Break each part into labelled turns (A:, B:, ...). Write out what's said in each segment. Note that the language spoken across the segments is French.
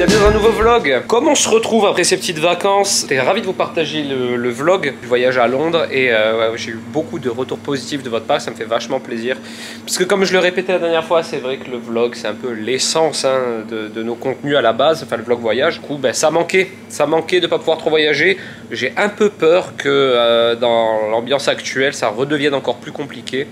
A: bienvenue dans un nouveau vlog. Comme on se retrouve après ces petites vacances, j'étais ravi de vous partager le vlog du voyage à Londres et ouais, j'ai eu beaucoup de retours positifs de votre part, ça me fait vachement plaisir. Parce que comme je le répétais la dernière fois, c'est vrai que le vlog c'est un peu l'essence de nos contenus à la base, enfin le vlog voyage. Du coup ben, ça manquait de ne pas pouvoir trop voyager. J'ai un peu peur que dans l'ambiance actuelle ça redevienne encore plus compliqué.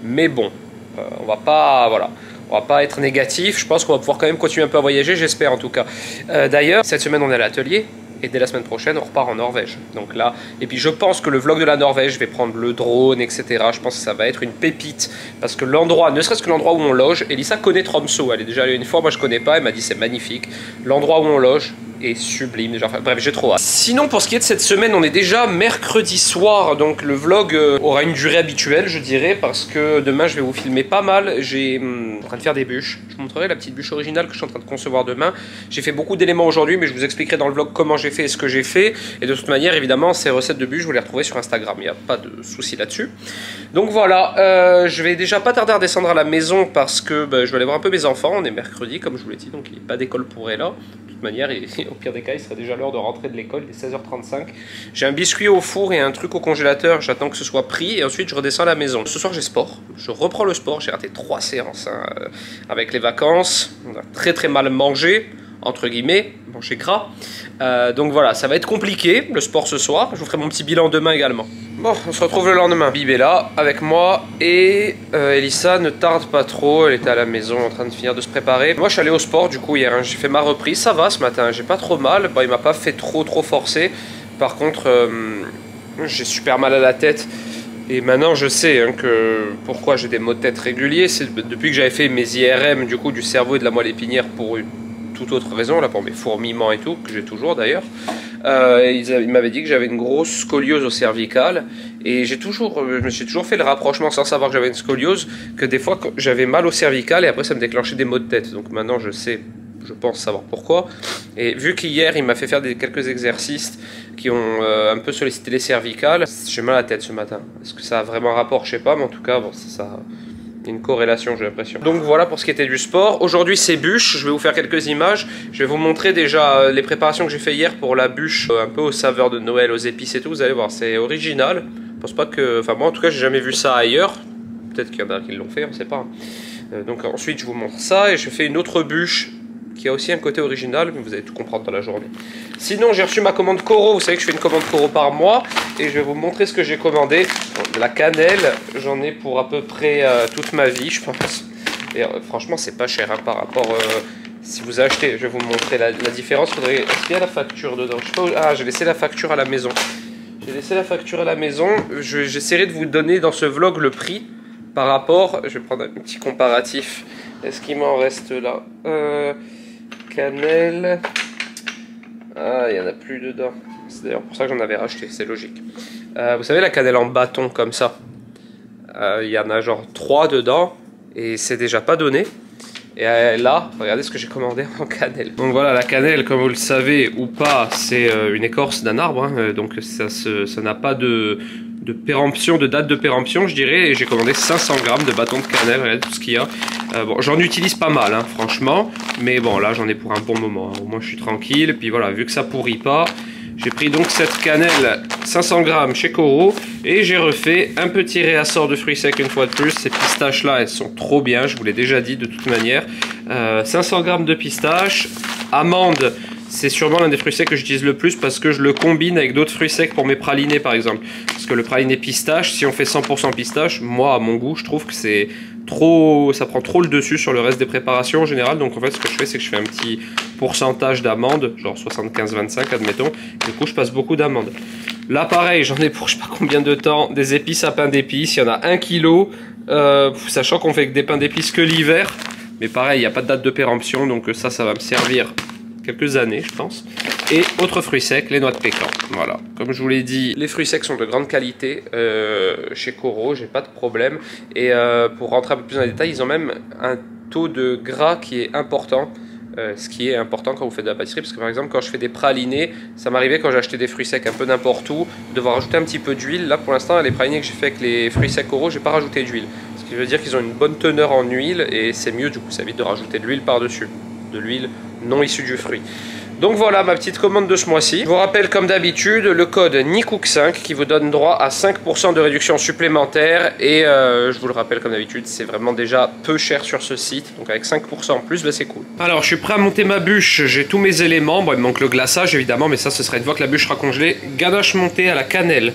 A: Mais bon, on va pas... voilà. On va pas être négatif, je pense qu'on va pouvoir quand même continuer un peu à voyager, j'espère en tout cas. D'ailleurs, cette semaine on est à l'atelier et dès la semaine prochaine on repart en Norvège. Donc là, et puis je pense que le vlog de la Norvège, je vais prendre le drone, etc. Je pense que ça va être une pépite parce que l'endroit, ne serait-ce que l'endroit où on loge, Elissa connaît Tromsø, elle est déjà allée une fois, moi je connais pas, elle m'a dit c'est magnifique. L'endroit où on loge est sublime déjà, enfin, bref j'ai trop hâte. Sinon pour ce qui est de cette semaine, on est déjà mercredi soir, donc le vlog aura une durée habituelle je dirais, parce que demain je vais vous filmer pas mal. J'ai en train de faire des bûches, je vous montrerai la petite bûche originale que je suis en train de concevoir demain. J'ai fait beaucoup d'éléments aujourd'hui mais je vous expliquerai dans le vlog comment j'ai fait et ce que j'ai fait, et de toute manière évidemment ces recettes de bûches vous les retrouvez sur Instagram, il n'y a pas de souci là-dessus. Donc voilà, je vais déjà pas tarder à redescendre à la maison parce que je vais aller voir un peu mes enfants, on est mercredi comme je vous l'ai dit, donc il n'y a pas d'école pour elle là. De toute manière, au pire des cas, il serait déjà l'heure de rentrer de l'école, il est 16h35. J'ai un biscuit au four et un truc au congélateur, j'attends que ce soit pris et ensuite je redescends à la maison. Ce soir j'ai sport, je reprends le sport, j'ai raté 3 séances avec les vacances, on a très mal mangé, entre guillemets, manger gras. Donc voilà, ça va être compliqué le sport ce soir, je vous ferai mon petit bilan demain également. Bon, on se retrouve le lendemain. Bib est là avec moi et Elissa ne tarde pas trop, elle était à la maison en train de finir de se préparer. Moi je suis allé au sport du coup hier, hein. J'ai fait ma reprise, ça va ce matin, j'ai pas trop mal, bon, il m'a pas fait trop forcer. Par contre, j'ai super mal à la tête. Et maintenant je sais hein, que pourquoi j'ai des maux de tête réguliers, c'est depuis que j'avais fait mes IRM du coup du cerveau et de la moelle épinière pour une toute autre raison, là pour mes fourmillements et tout, que j'ai toujours d'ailleurs. Il m'avait dit que j'avais une grosse scoliose au cervical et je me suis toujours fait le rapprochement sans savoir que j'avais une scoliose, que des fois j'avais mal au cervical et après ça me déclenchait des maux de tête. Donc maintenant je sais, je pense savoir pourquoi. Et vu qu'hier il m'a fait faire quelques exercices qui ont un peu sollicité les cervicales, j'ai mal à la tête ce matin. Est-ce que ça a vraiment un rapport? Je sais pas, mais en tout cas bon, ça une corrélation j'ai l'impression. Donc voilà pour ce qui était du sport. Aujourd'hui c'est bûche, je vais vous faire quelques images. Je vais vous montrer déjà les préparations que j'ai fait hier pour la bûche un peu aux saveurs de Noël, aux épices et tout. Vous allez voir, c'est original. Je pense pas que... Enfin moi en tout cas j'ai jamais vu ça ailleurs. Peut-être qu'il y en a qui l'ont fait, on sait pas. Donc ensuite je vous montre ça et je fais une autre bûche qui a aussi un côté original, mais vous allez tout comprendre dans la journée. Sinon, j'ai reçu ma commande Coro. Vous savez que je fais une commande Coro par mois et je vais vous montrer ce que j'ai commandé. Bon, la cannelle, j'en ai pour à peu près toute ma vie, je pense. Et franchement, c'est pas cher hein, par rapport... si vous achetez, je vais vous montrer la différence. Est-ce qu'il y a la facture dedans? Je sais pas où... Ah, j'ai laissé la facture à la maison. J'ai laissé la facture à la maison. J'essaierai de vous donner dans ce vlog le prix par rapport... Je vais prendre un petit comparatif. Est-ce qu'il m'en reste là cannelle. Ah, il n'y en a plus dedans. C'est d'ailleurs pour ça que j'en avais racheté, c'est logique. Vous savez la cannelle en bâton comme ça, il y en a genre 3 dedans et c'est déjà pas donné. Et là, regardez ce que j'ai commandé en cannelle. Donc voilà, la cannelle, comme vous le savez ou pas, c'est une écorce d'un arbre, hein, donc ça n'a pas de péremption, de date de péremption je dirais, et j'ai commandé 500 grammes de bâton de cannelle, regardez tout ce qu'il y a. Bon, j'en utilise pas mal hein, franchement, mais bon là j'en ai pour un bon moment, hein. Au moins je suis tranquille, puis voilà, vu que ça pourrit pas, j'ai pris donc cette cannelle 500 grammes chez Coro et j'ai refait un petit réassort de fruits secs une fois de plus. Ces pistaches là elles sont trop bien, je vous l'ai déjà dit de toute manière. 500 grammes de pistaches, amandes. C'est sûrement l'un des fruits secs que j'utilise le plus parce que je le combine avec d'autres fruits secs pour mes pralinés par exemple. Parce que le praliné pistache, si on fait 100% pistache, moi à mon goût, je trouve que c'est trop, ça prend trop le dessus sur le reste des préparations en général. Donc en fait ce que je fais c'est que je fais un petit pourcentage d'amandes, genre 75-25 admettons. Du coup je passe beaucoup d'amandes. Là pareil, j'en ai pour je sais pas combien de temps, des épices à pain d'épices, il y en a 1 kg. Sachant qu'on fait que des pains d'épices que l'hiver. Mais pareil, il n'y a pas de date de péremption, donc ça va me servir quelques années je pense. Et autres fruits secs, les noix de pécan. Voilà, comme je vous l'ai dit, les fruits secs sont de grande qualité chez Coro, j'ai pas de problème. Et pour rentrer un peu plus dans les détails, ils ont même un taux de gras qui est important. Ce qui est important quand vous faites de la pâtisserie, parce que par exemple quand je fais des pralinés, ça m'arrivait quand j'achetais des fruits secs un peu n'importe où, de devoir rajouter un petit peu d'huile. Là pour l'instant les pralinés que j'ai fait avec les fruits secs Coro, j'ai pas rajouté d'huile, ce qui veut dire qu'ils ont une bonne teneur en huile et c'est mieux, du coup ça évite de rajouter de l'huile par dessus, de l'huile non issus du fruit. Donc voilà ma petite commande de ce mois-ci. Je vous rappelle comme d'habitude le code NICOOK5 qui vous donne droit à 5% de réduction supplémentaire. Et je vous le rappelle comme d'habitude, c'est vraiment déjà peu cher sur ce site. Donc avec 5% en plus, bah, c'est cool. Alors je suis prêt à monter ma bûche, j'ai tous mes éléments. Bon, il me manque le glaçage évidemment, mais ça ce serait une fois que la bûche sera congelée. Ganache montée à la cannelle.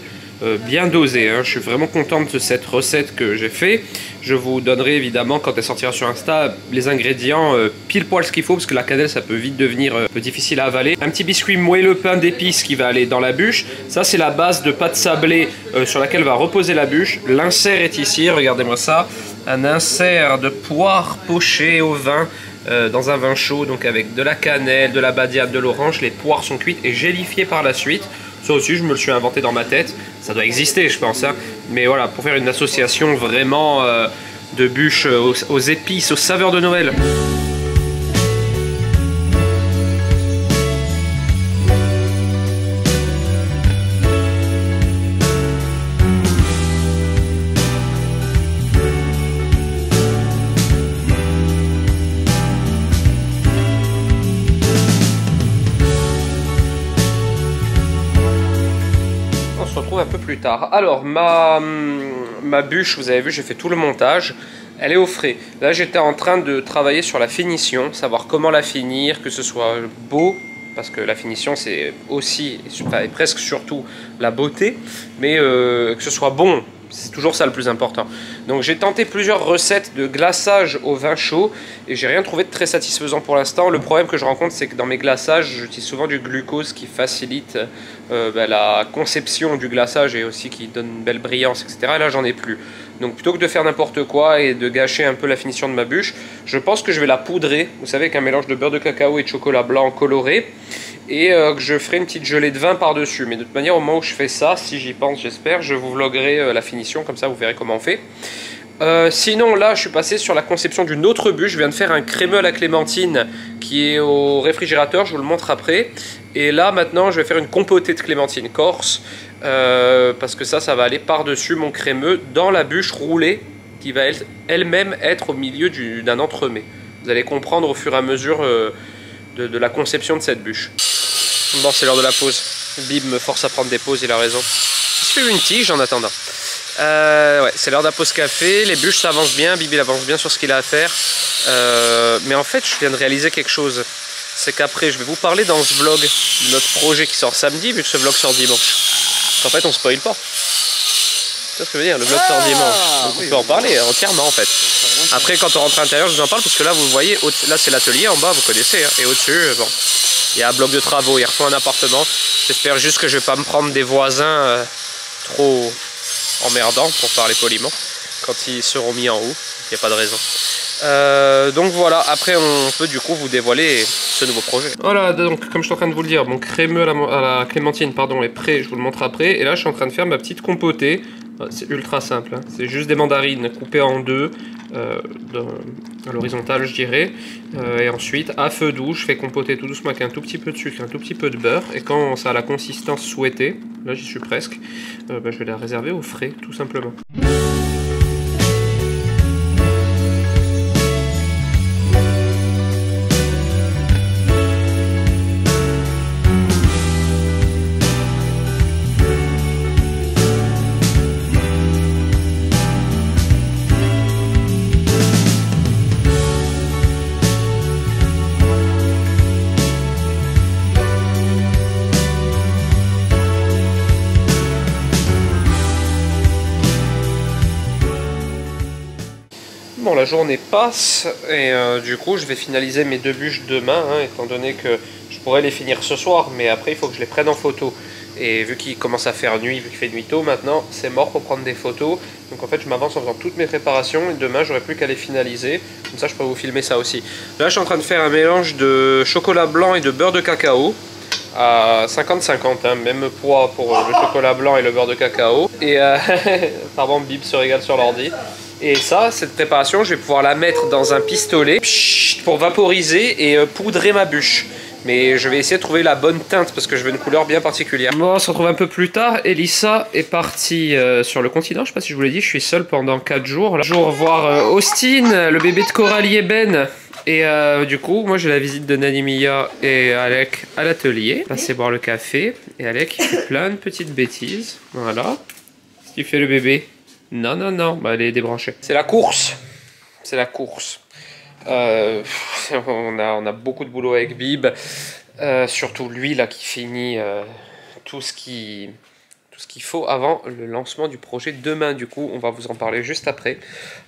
A: Bien dosé, hein. Je suis vraiment content de cette recette que j'ai fait. Je vous donnerai évidemment quand elle sortira sur Insta les ingrédients pile poil ce qu'il faut parce que la cannelle ça peut vite devenir un peu difficile à avaler. Un petit biscuit moelleux pain d'épices qui va aller dans la bûche. Ça c'est la base de pâte sablée sur laquelle va reposer la bûche. L'insert est ici, regardez-moi ça. Un insert de poire pochée au vin. Dans un vin chaud, donc avec de la cannelle, de la badiane, de l'orange. Les poires sont cuites et gélifiées par la suite. Ça aussi, je me le suis inventé dans ma tête. Ça doit exister, je pense. Hein. Mais voilà, pour faire une association vraiment de bûches aux épices, aux saveurs de Noël. Un peu plus tard. Alors ma bûche, vous avez vu, j'ai fait tout le montage, elle est au frais. Là j'étais en train de travailler sur la finition, savoir comment la finir, que ce soit beau, parce que la finition c'est aussi et presque surtout la beauté, mais que ce soit bon, c'est toujours ça le plus important. Donc j'ai tenté plusieurs recettes de glaçage au vin chaud et j'ai rien trouvé de très satisfaisant pour l'instant. Le problème que je rencontre, c'est que dans mes glaçages, j'utilise souvent du glucose qui facilite la conception du glaçage et aussi qui donne une belle brillance, etc. Et là j'en ai plus. Donc plutôt que de faire n'importe quoi et de gâcher un peu la finition de ma bûche, je pense que je vais la poudrer, vous savez, avec un mélange de beurre de cacao et de chocolat blanc coloré. Et que je ferai une petite gelée de vin par-dessus. Mais de toute manière, au moment où je fais ça, si j'y pense, j'espère, je vous vloguerai la finition, comme ça vous verrez comment on fait. Sinon, là, je suis passé sur la conception d'une autre bûche. Je viens de faire un crémeux à la clémentine qui est au réfrigérateur, je vous le montre après. Et là, maintenant, je vais faire une compotée de clémentine corse, parce que ça va aller par-dessus mon crémeux dans la bûche roulée, qui va elle-même être au milieu d'un entremets. Vous allez comprendre au fur et à mesure de la conception de cette bûche. Bon, c'est l'heure de la pause. Bib me force à prendre des pauses, il a raison. Je suis une tige en attendant. Ouais, c'est l'heure de la pause café. Les bûches, ça avance bien. Bib, il avance bien sur ce qu'il a à faire. Mais en fait, je viens de réaliser quelque chose. C'est qu'après, je vais vous parler dans ce vlog de notre projet qui sort samedi, vu que ce vlog sort dimanche. En fait, on spoil pas. C'est ce que je veux dire, le vlog sort dimanche. Donc, on peut en parler entièrement, en fait. Après, quand on rentre à l'intérieur, je vous en parle, parce que là, vous voyez, là, c'est l'atelier en bas, vous connaissez. Hein, et au-dessus, bon, il y a un bloc de travaux, il reçoit un appartement. J'espère juste que je vais pas me prendre des voisins trop emmerdants, pour parler poliment, quand ils seront mis en haut. Il n'y a pas de raison. Donc voilà, après on peut du coup vous dévoiler ce nouveau projet. Voilà, donc comme je suis en train de vous le dire, mon crémeux à la clémentine pardon, est prêt, je vous le montre après. Et là je suis en train de faire ma petite compotée. C'est ultra simple, hein. C'est juste des mandarines coupées en deux, à l'horizontale je dirais. Et ensuite à feu doux, je fais compoter tout doucement avec un tout petit peu de sucre, un tout petit peu de beurre. Et quand ça a la consistance souhaitée, là j'y suis presque, je vais la réserver au frais tout simplement. Bon, la journée passe et du coup je vais finaliser mes deux bûches demain, hein, étant donné que je pourrais les finir ce soir, mais après il faut que je les prenne en photo. Et vu qu'il commence à faire nuit, vu qu'il fait nuit tôt maintenant, c'est mort pour prendre des photos. Donc en fait je m'avance en faisant toutes mes préparations et demain j'aurai plus qu'à les finaliser. Comme ça je peux vous filmer ça aussi. Là je suis en train de faire un mélange de chocolat blanc et de beurre de cacao. À 50-50, hein, même poids pour le chocolat blanc et le beurre de cacao. Et pardon, Bib se régale sur l'ordi. Et ça, cette préparation, je vais pouvoir la mettre dans un pistolet pour vaporiser et poudrer ma bûche. Mais je vais essayer de trouver la bonne teinte parce que je veux une couleur bien particulière. Bon, on se retrouve un peu plus tard. Elissa est partie sur le continent. Je sais pas si je vous l'ai dit, je suis seul pendant 4 jours. Là, je vais revoir Austin, le bébé de Coralie et Ben. Et du coup, moi j'ai la visite de Nanimia et Alec à l'atelier. Passer boire le café. Et Alec il fait plein de petites bêtises. Voilà. Qu'est-ce qu'il fait le bébé? Non, non, non. Bah, elle est débranchée. C'est la course. C'est la course. On a beaucoup de boulot avec Bib. Surtout lui là qui finit tout ce qu'il faut avant le lancement du projet demain. Du coup, on va vous en parler juste après.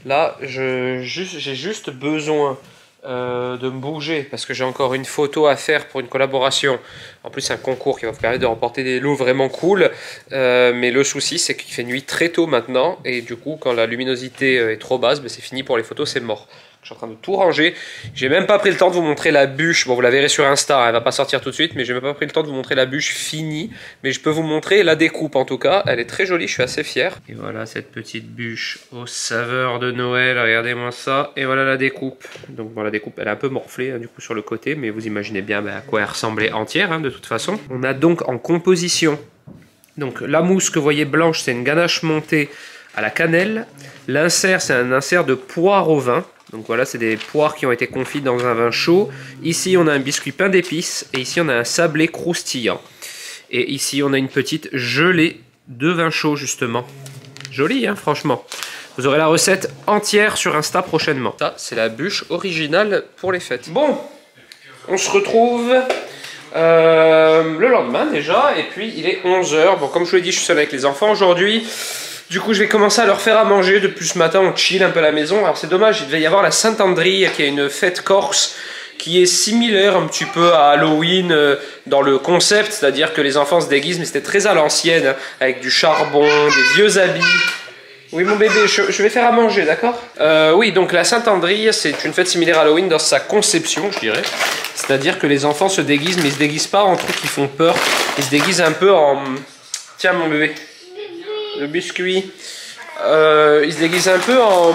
A: Là, j'ai juste besoin de me bouger parce que j'ai encore une photo à faire pour une collaboration. En plus, c'est un concours qui va vous permettre de remporter des lots vraiment cool. Mais le souci, c'est qu'il fait nuit très tôt maintenant. Et du coup, quand la luminosité est trop basse, ben, c'est fini pour les photos, c'est mort. Je suis en train de tout ranger. J'ai même pas pris le temps de vous montrer la bûche. Bon, vous la verrez sur Insta, hein, elle va pas sortir tout de suite, mais j'ai même pas pris le temps de vous montrer la bûche finie. Mais je peux vous montrer la découpe en tout cas. Elle est très jolie, je suis assez fier. Et voilà cette petite bûche aux saveurs de Noël. Regardez-moi ça. Et voilà la découpe. Donc bon, la découpe, elle est un peu morflée hein, du coup sur le côté, mais vous imaginez bien à quoi elle ressemblait entière hein, de toute façon. On a donc en composition. Donc la mousse que vous voyez blanche, c'est une ganache montée à la cannelle. L'insert, c'est un insert de poire au vin. Donc voilà, c'est des poires qui ont été confites dans un vin chaud. Ici, on a un biscuit pain d'épices. Et ici, on a un sablé croustillant. Et ici, on a une petite gelée de vin chaud, justement. Jolie, hein, franchement. Vous aurez la recette entière sur Insta prochainement. Ça, c'est la bûche originale pour les fêtes. Bon, on se retrouve le lendemain déjà. Et puis, il est 11 h. Bon, comme je vous l'ai dit, je suis seul avec les enfants aujourd'hui. Du coup, je vais commencer à leur faire à manger. Depuis ce matin, on chill un peu à la maison. Alors, c'est dommage, il devait y avoir la Saint-André, qui est une fête corse, qui est similaire un petit peu à Halloween dans le concept. C'est-à-dire que les enfants se déguisent, mais c'était très à l'ancienne, hein, avec du charbon, des vieux habits. Oui, mon bébé, je vais faire à manger, d'accord? Oui, donc la Saint-André, c'est une fête similaire à Halloween dans sa conception, je dirais. C'est-à-dire que les enfants se déguisent, mais ils se déguisent pas en trucs qui font peur. Ils se déguisent un peu en... Tiens, mon bébé. Le biscuit, il se déguise un peu en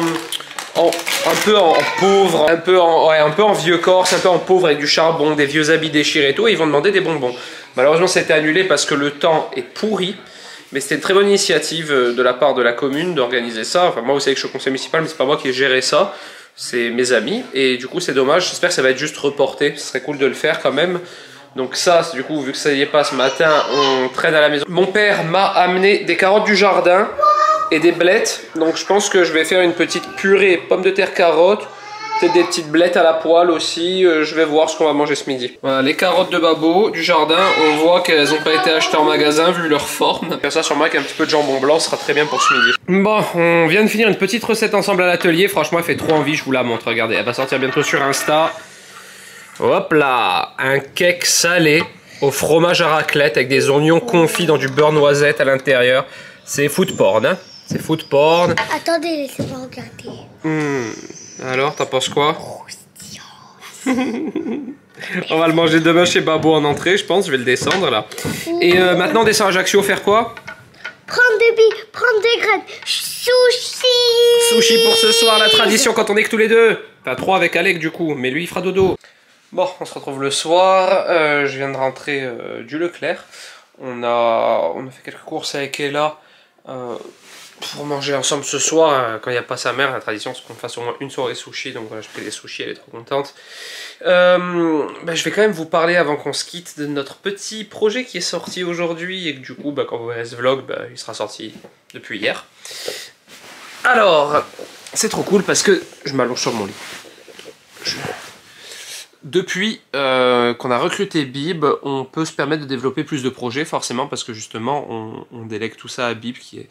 A: pauvre, un peu en vieux corse, un peu en pauvre avec du charbon, des vieux habits déchirés et tout, et ils vont demander des bonbons. Malheureusement, ça a été annulé parce que le temps est pourri, mais c'était une très bonne initiative de la part de la commune d'organiser ça. Enfin, moi, vous savez que je suis au conseil municipal, mais c'est pas moi qui ai géré ça, c'est mes amis, et du coup, c'est dommage. J'espère que ça va être juste reporté, ce serait cool de le faire quand même. Donc ça, du coup, vu que ça y est pas ce matin, on traîne à la maison. Mon père m'a amené des carottes du jardin et des blettes. Donc je pense que je vais faire une petite purée pommes de terre carottes. Peut-être des petites blettes à la poêle aussi. Je vais voir ce qu'on va manger ce midi. Voilà, les carottes de Babo du jardin. On voit qu'elles n'ont pas été achetées en magasin vu leur forme. Faire ça sûrement avec un petit peu de jambon blanc, ce sera très bien pour ce midi. Bon, on vient de finir une petite recette ensemble à l'atelier. Franchement, elle fait trop envie, je vous la montre. Regardez, elle va sortir bientôt sur Insta. Hop là, un cake salé au fromage à raclette avec des oignons confits dans du beurre noisette à l'intérieur. C'est food porn, hein? C'est food porn.
B: Attendez, laissez-moi regarder.
A: Alors, t'en penses quoi? On va le manger demain chez Babo en entrée, je pense. Je vais le descendre là. Et maintenant, on descend à Ajaccio faire quoi?
B: Prendre des billes, prendre des graines. Sushi.
A: Sushi pour ce soir, la tradition quand on est que tous les deux. Enfin, 3 avec Alec du coup, mais lui il fera dodo. Bon, on se retrouve le soir, je viens de rentrer du Leclerc. On a fait quelques courses avec Ella pour manger ensemble ce soir. Quand il n'y a pas sa mère, la tradition c'est qu'on fasse au moins une soirée sushi. Donc voilà, je fais des sushis, elle est trop contente. Je vais quand même vous parler avant qu'on se quitte de notre petit projet qui est sorti aujourd'hui. Et que du coup, quand vous verrez ce vlog, il sera sorti depuis hier. Alors, c'est trop cool parce que je m'allonge sur mon lit. Depuis qu'on a recruté Bib, on peut se permettre de développer plus de projets, forcément, parce que justement, on délègue tout ça à Bib, qui est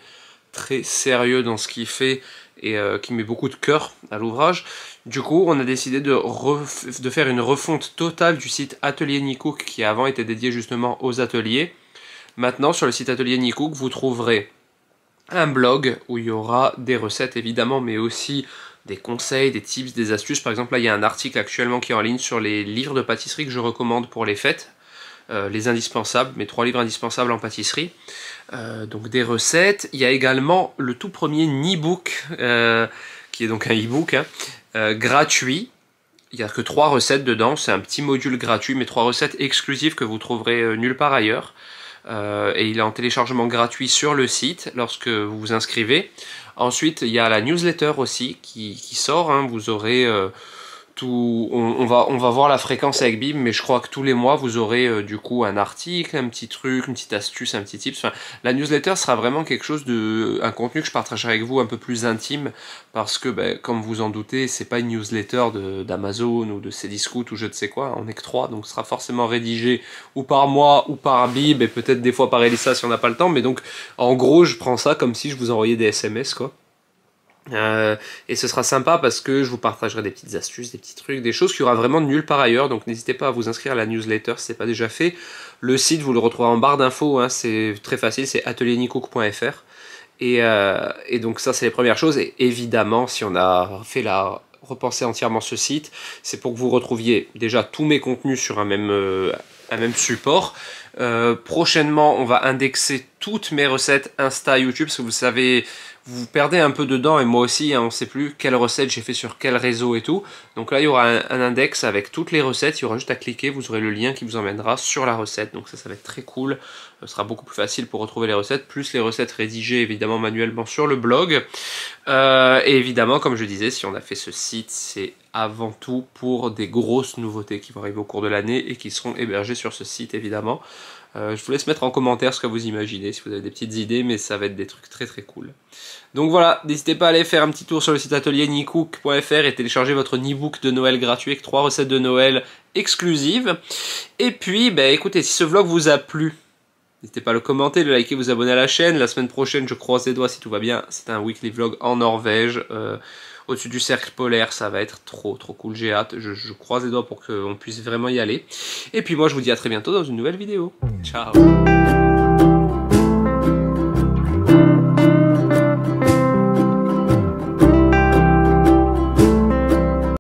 A: très sérieux dans ce qu'il fait et qui met beaucoup de cœur à l'ouvrage. Du coup, on a décidé de faire une refonte totale du site Atelier Nicook, qui avant était dédié justement aux ateliers. Maintenant, sur le site Atelier Nicook, vous trouverez un blog où il y aura des recettes, évidemment, mais aussi des conseils, des tips, des astuces. Par exemple, là, il y a un article actuellement qui est en ligne sur les livres de pâtisserie que je recommande pour les fêtes. Les indispensables, mes 3 livres indispensables en pâtisserie. Donc des recettes. Il y a également le tout premier Nibook, qui est donc un e-book gratuit. Il n'y a que 3 recettes dedans. C'est un petit module gratuit, mais 3 recettes exclusives que vous trouverez nulle part ailleurs. Et il est en téléchargement gratuit sur le site lorsque vous vous inscrivez. Ensuite, il y a la newsletter aussi qui sort. Vous aurez on va voir la fréquence avec Bim, mais je crois que tous les mois vous aurez du coup un article, un petit truc, une petite astuce, un petit tips. Enfin, la newsletter sera vraiment quelque chose un contenu que je partagerai avec vous un peu plus intime, parce que comme vous en doutez, c'est pas une newsletter d'Amazon ou de Cdiscount ou je ne sais quoi, on est que 3, donc ce sera forcément rédigé ou par moi ou par Bim, et peut-être des fois par Elissa si on n'a pas le temps, mais donc en gros je prends ça comme si je vous envoyais des SMS quoi. Et ce sera sympa parce que je vous partagerai des petites astuces, des petits trucs, des choses qu'il y aura vraiment nulle part ailleurs, donc n'hésitez pas à vous inscrire à la newsletter si ce n'est pas déjà fait. Le site vous le retrouvez en barre d'infos, hein, c'est très facile, c'est ateliernicook.fr et donc ça c'est les premières choses. Et évidemment si on a fait repenser entièrement ce site, c'est pour que vous retrouviez déjà tous mes contenus sur un même support. Prochainement on va indexer toutes mes recettes Insta, YouTube, parce que vous savez, vous perdez un peu dedans, et moi aussi, hein, on ne sait plus quelle recette j'ai fait sur quel réseau et tout. Donc là, il y aura un index avec toutes les recettes, il y aura juste à cliquer, vous aurez le lien qui vous emmènera sur la recette. Donc ça va être très cool, ce sera beaucoup plus facile pour retrouver les recettes, plus les recettes rédigées évidemment manuellement sur le blog. Et évidemment, comme je disais, si on a fait ce site, c'est avant tout pour des grosses nouveautés qui vont arriver au cours de l'année et qui seront hébergées sur ce site évidemment. Je vous laisse mettre en commentaire ce que vous imaginez, si vous avez des petites idées, mais ça va être des trucs très très cool. Donc voilà, n'hésitez pas à aller faire un petit tour sur le site ateliernicook.fr et télécharger votre e-book de Noël gratuit avec 3 recettes de Noël exclusives. Et puis, écoutez, si ce vlog vous a plu, n'hésitez pas à le commenter, le liker, vous abonner à la chaîne. La semaine prochaine, je croise les doigts si tout va bien, c'est un weekly vlog en Norvège. Au-dessus du cercle polaire, ça va être trop cool, j'ai hâte, je croise les doigts pour qu'on puisse vraiment y aller. Et puis moi je vous dis à très bientôt dans une nouvelle vidéo. Ciao.